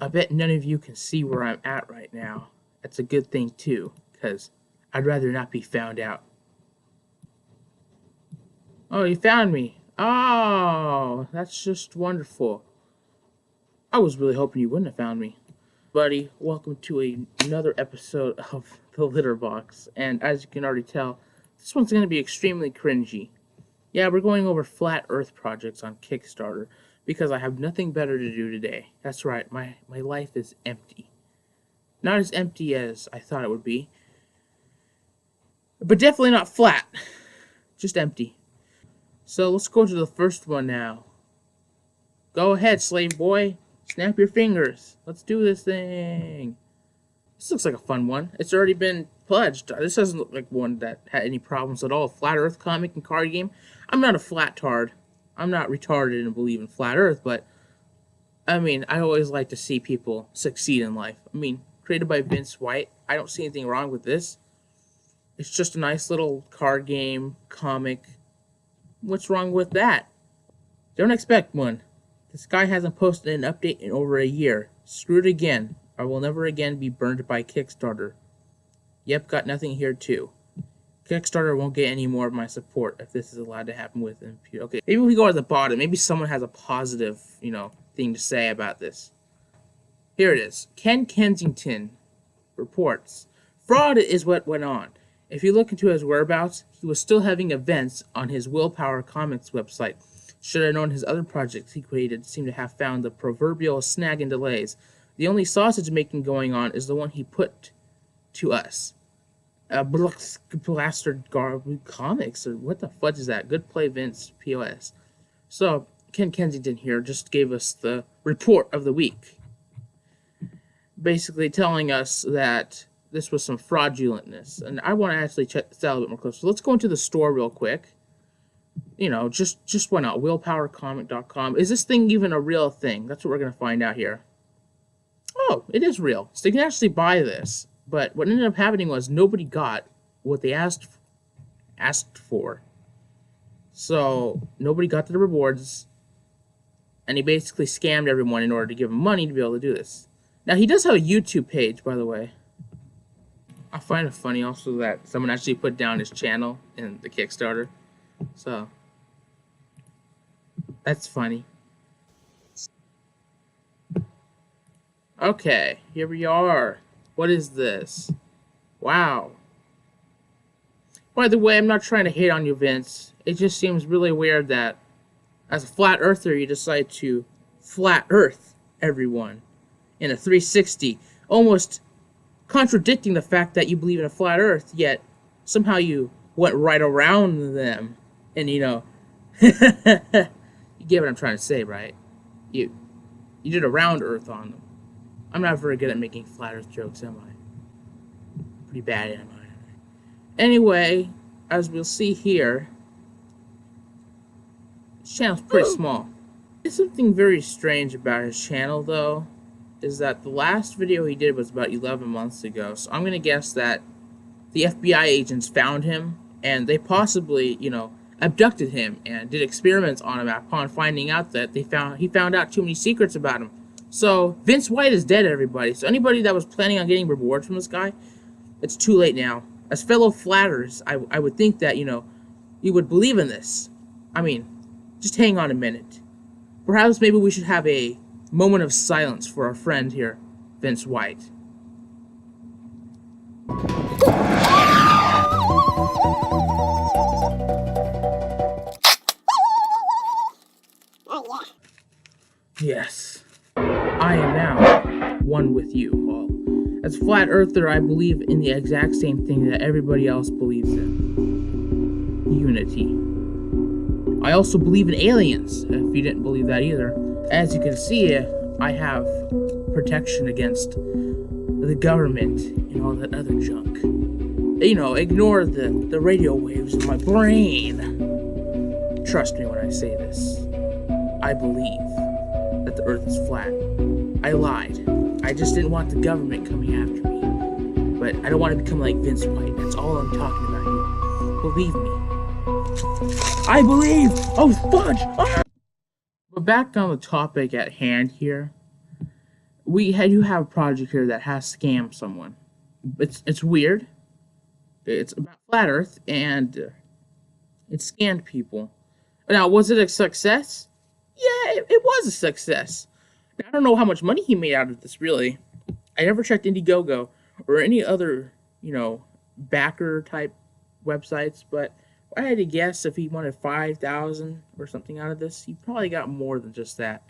I bet none of you can see where I'm at right now. That's a good thing, too, because I'd rather not be found out. Oh, you found me. Oh, that's just wonderful. I was really hoping you wouldn't have found me. Buddy, welcome to another episode of The Litter Box. And as you can already tell, this one's going to be extremely cringy. Yeah, we're going over flat earth projects on Kickstarter because I have nothing better to do today. That's right, my life is empty. Not as empty as I thought it would be, but definitely not flat. Just empty. So let's go to the first one now. Go ahead, slave boy. Snap your fingers. Let's do this thing. This looks like a fun one. It's already been pledged. This doesn't look like one that had any problems at all. Flat Earth comic and card game. I'm not a flat tard. I'm not retarded and believe in flat Earth, but I mean, I always like to see people succeed in life. I mean, created by Vince White. I don't see anything wrong with this. It's just a nice little card game, comic. What's wrong with that? Don't expect one. This guy hasn't posted an update in over a year. Screw it again. I will never again be burned by Kickstarter. Yep, got nothing here too. Kickstarter won't get any more of my support if this is allowed to happen with him. Okay, maybe we go at the bottom. Maybe someone has a positive, thing to say about this. Here it is. Ken Kensington reports. Fraud is what went on. If you look into his whereabouts, he was still having events on his Willpower Comics website. Should have known his other projects he created seem to have found the proverbial snag and delays. The only sausage making going on is the one he put to us. Blaster Comics, or what the fudge is that? Good play, Vince, POS. So, Ken Kensington here just gave us the report of the week. Basically telling us that this was some fraudulentness. And I want to actually check this out a little bit more closely. So let's go into the store real quick. Just why not? Willpowercomic.com. Is this thing even a real thing? That's what we're going to find out here. Oh, it is real. So you can actually buy this. But what ended up happening was nobody got what they asked for. So nobody got the rewards. And he basically scammed everyone in order to give him money to be able to do this. Now, he does have a YouTube page, by the way. I find it funny also that someone actually put down his channel in the Kickstarter. So, that's funny. Okay, here we are. What is this? Wow. By the way, I'm not trying to hate on you, Vince. It just seems really weird that as a flat earther, you decide to flat earth everyone in a 360, almost contradicting the fact that you believe in a flat earth, yet somehow you went right around them. And you get what I'm trying to say, right? You did a round earth on them. I'm not very good at making flat earth jokes, am I? Pretty bad, am I? Anyway, as we'll see here, his channel's pretty small. There's something very strange about his channel, though, is that the last video he did was about 11 months ago. So I'm going to guess that the FBI agents found him, and they possibly, abducted him and did experiments on him upon finding out that he found out too many secrets about him. So Vince White is dead, everybody. So anybody that was planning on getting rewards from this guy, it's too late now. As fellow flatters, I would think that, you would believe in this. I mean, just hang on a minute. Perhaps maybe we should have a moment of silence for our friend here, Vince White. Yes, I am now one with you all. As a flat earther, I believe in the exact same thing that everybody else believes in. Unity. I also believe in aliens, if you didn't believe that either. As you can see, I have protection against the government and all that other junk. Ignore the radio waves in my brain. Trust me when I say this. I believe that the earth is flat. I lied. I just didn't want the government coming after me. But I don't want to become like Vince White. That's all I'm talking about here. Believe me. I believe! Oh, fudge! Ah! But back on the topic at hand here. you have a project here that has scammed someone. It's weird. It's about flat Earth, and it scammed people. Now, was it a success? Yeah, it was a success. Now, I don't know how much money he made out of this, really. I never checked Indiegogo or any other, backer type websites, but if I had to guess, if he wanted 5,000 or something out of this, he probably got more than just that.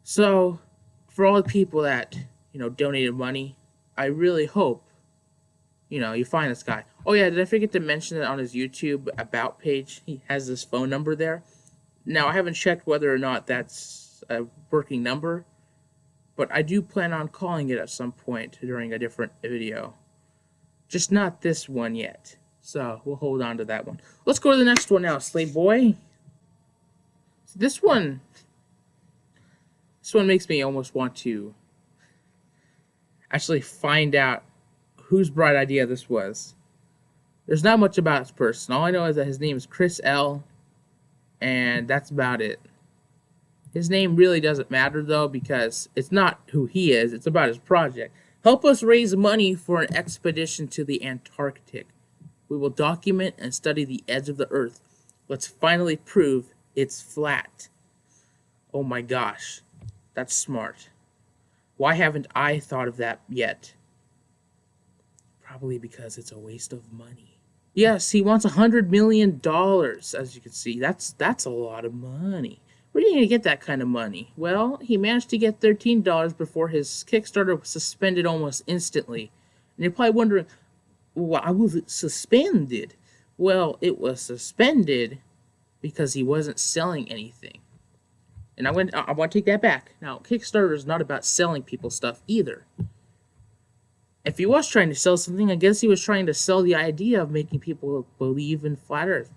So, for all the people that, donated money, I really hope, you find this guy. Oh yeah, did I forget to mention that on his YouTube About page, he has this phone number there? Now, I haven't checked whether or not that's a working number, but I do plan on calling it at some point during a different video. Just not this one yet. So, we'll hold on to that one. Let's go to the next one now, Slave Boy. So this one makes me almost want to actually find out whose bright idea this was. There's not much about this person. All I know is that his name is Chris L, and that's about it. His name really doesn't matter, though, because it's not who he is. It's about his project. Help us raise money for an expedition to the Antarctic. We will document and study the edge of the Earth. Let's finally prove it's flat. Oh my gosh, that's smart. Why haven't I thought of that yet? Probably because it's a waste of money. Yes, he wants $100 million, as you can see. That's a lot of money. Where are you going to get that kind of money? Well, he managed to get $13 before his Kickstarter was suspended almost instantly. And you're probably wondering, why was it suspended? Well, it was suspended because he wasn't selling anything. And I want to take that back. Now, Kickstarter is not about selling people stuff either. If he was trying to sell something, I guess he was trying to sell the idea of making people believe in flat Earth.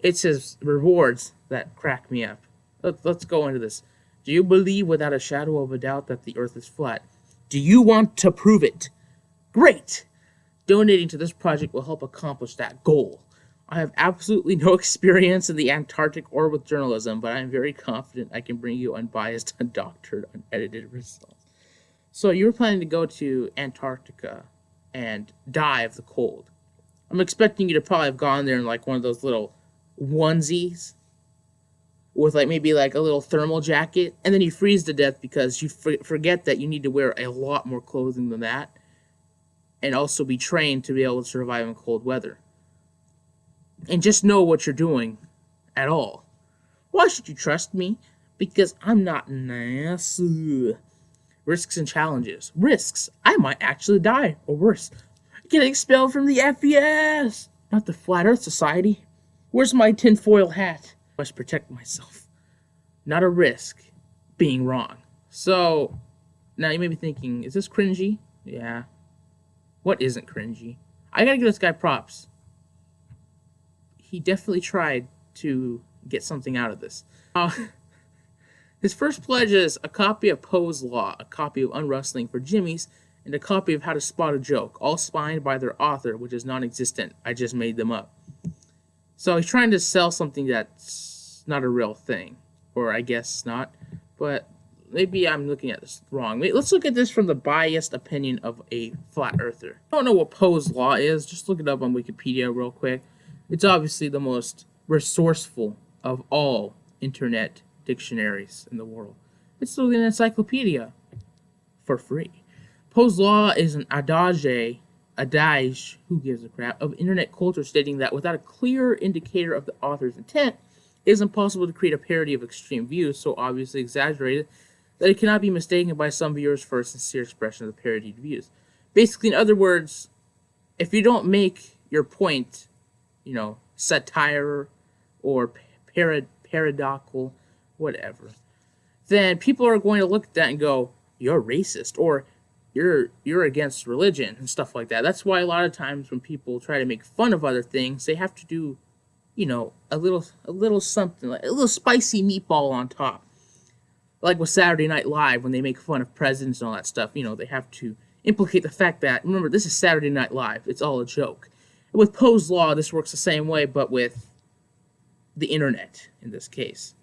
It's his rewards that crack me up. Let's go into this. Do you believe without a shadow of a doubt that the Earth is flat? Do you want to prove it? Great! Donating to this project will help accomplish that goal. I have absolutely no experience in the Antarctic or with journalism, but I am very confident I can bring you unbiased, undoctored, unedited results. So you were planning to go to Antarctica and die of the cold. I'm expecting you to probably have gone there in like one of those little onesies with maybe a little thermal jacket, and then you freeze to death because you forget that you need to wear a lot more clothing than that, and also be trained to be able to survive in cold weather. And just know what you're doing at all. Why should you trust me? Because I'm not NASA. Risks and challenges. Risks. I might actually die, or worse, get expelled from the FPS. Not the Flat Earth Society. Where's my tinfoil hat? I must protect myself. Not a risk. Being wrong. So, now you may be thinking, is this cringy? Yeah. What isn't cringy? I gotta give this guy props. He definitely tried to get something out of this. His first pledge is a copy of Poe's Law, a copy of Unrustling for Jimmies, and a copy of How to Spot a Joke, all signed by their author, which is non-existent. I just made them up. So he's trying to sell something that's not a real thing. Or I guess not. But maybe I'm looking at this wrong. Let's look at this from the biased opinion of a flat earther. I don't know what Poe's Law is. Just look it up on Wikipedia real quick. It's obviously the most resourceful of all internet dictionaries in the world. It's literally an encyclopedia for free. Poe's Law is an adage, who gives a crap, of internet culture stating that without a clear indicator of the author's intent, it is impossible to create a parody of extreme views so obviously exaggerated that it cannot be mistaken by some viewers for a sincere expression of the parodied views. Basically, in other words, if you don't make your point, satire or paradoxical, whatever, then people are going to look at that and go, you're racist, or you're against religion and stuff like that. That's why a lot of times when people try to make fun of other things, they have to do, a little something, like a little spicy meatball on top. Like with Saturday Night Live, when they make fun of presidents and all that stuff, they have to implicate the fact that, remember, this is Saturday Night Live. It's all a joke. And with Poe's Law, this works the same way, but with the internet, in this case.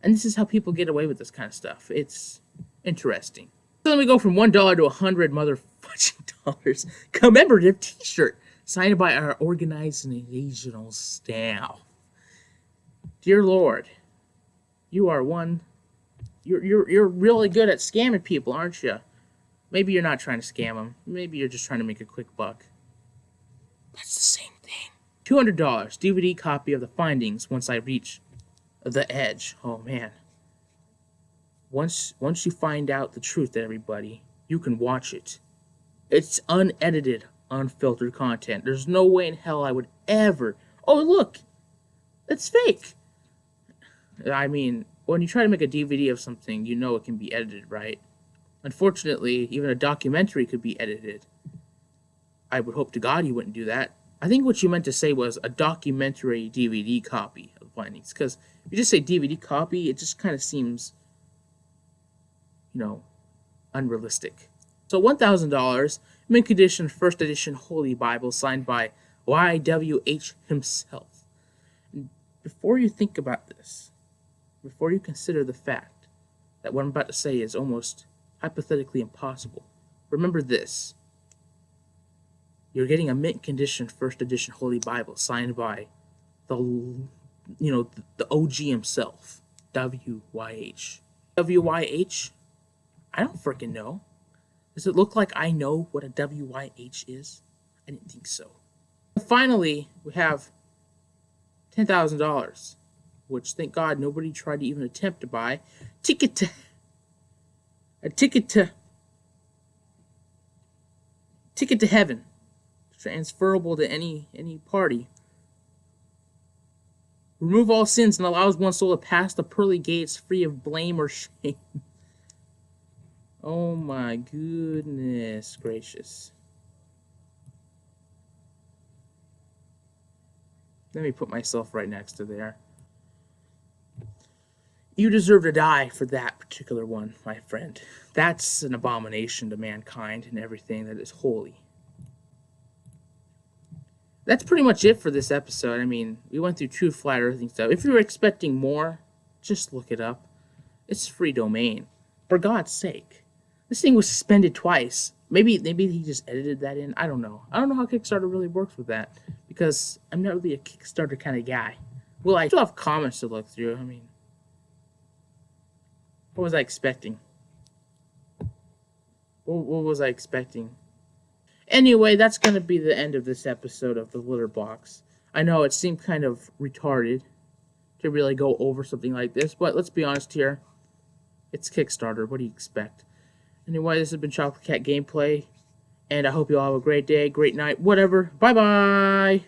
And this is how people get away with this kind of stuff. It's interesting. So then we go from $1 to $100 motherfucking commemorative T-shirt signed by our organizational staff. Dear Lord, you are one. You're really good at scamming people, aren't you? Maybe you're not trying to scam them. Maybe you're just trying to make a quick buck. That's the same thing. $200 DVD copy of the findings once I reach the edge. Oh man. Once you find out the truth, everybody, you can watch it. It's unedited, unfiltered content. There's no way in hell I would ever... Oh, look! It's fake! I mean, when you try to make a DVD of something, you know it can be edited, right? Unfortunately, even a documentary could be edited. I would hope to God you wouldn't do that. I think what you meant to say was a documentary DVD copy of the findings. Because if you just say DVD copy, it just kind of seems... unrealistic. So $1,000, mint condition, first edition Holy Bible, signed by YWH himself. And before you think about this, before you consider the fact that what I'm about to say is almost hypothetically impossible, remember this. You're getting a mint condition, first edition Holy Bible, signed by the OG himself, WYH. WYH? I don't freaking know. Does it look like I know what a WYH is? I didn't think so. Finally, we have $10,000, which thank God nobody tried to even attempt to buy. A ticket to heaven, transferable to any party. Remove all sins and allows one soul to pass the pearly gates free of blame or shame. Oh my goodness gracious. Let me put myself right next to there. You deserve to die for that particular one, my friend. That's an abomination to mankind and everything that is holy. That's pretty much it for this episode. I mean, we went through true flat earthing stuff. If you were expecting more, just look it up. It's free domain. For God's sake. This thing was suspended twice. Maybe he just edited that in. I don't know. I don't know how Kickstarter really works with that. Because I'm not really a Kickstarter kind of guy. Well, I still have comments to look through. I mean, what was I expecting? What was I expecting? Anyway, that's going to be the end of this episode of The Litter Box. I know it seemed kind of retarded to really go over something like this. But let's be honest here. It's Kickstarter. What do you expect? Anyway, this has been Chocolate Cat Gameplay, and I hope you all have a great day, great night, whatever. Bye-bye!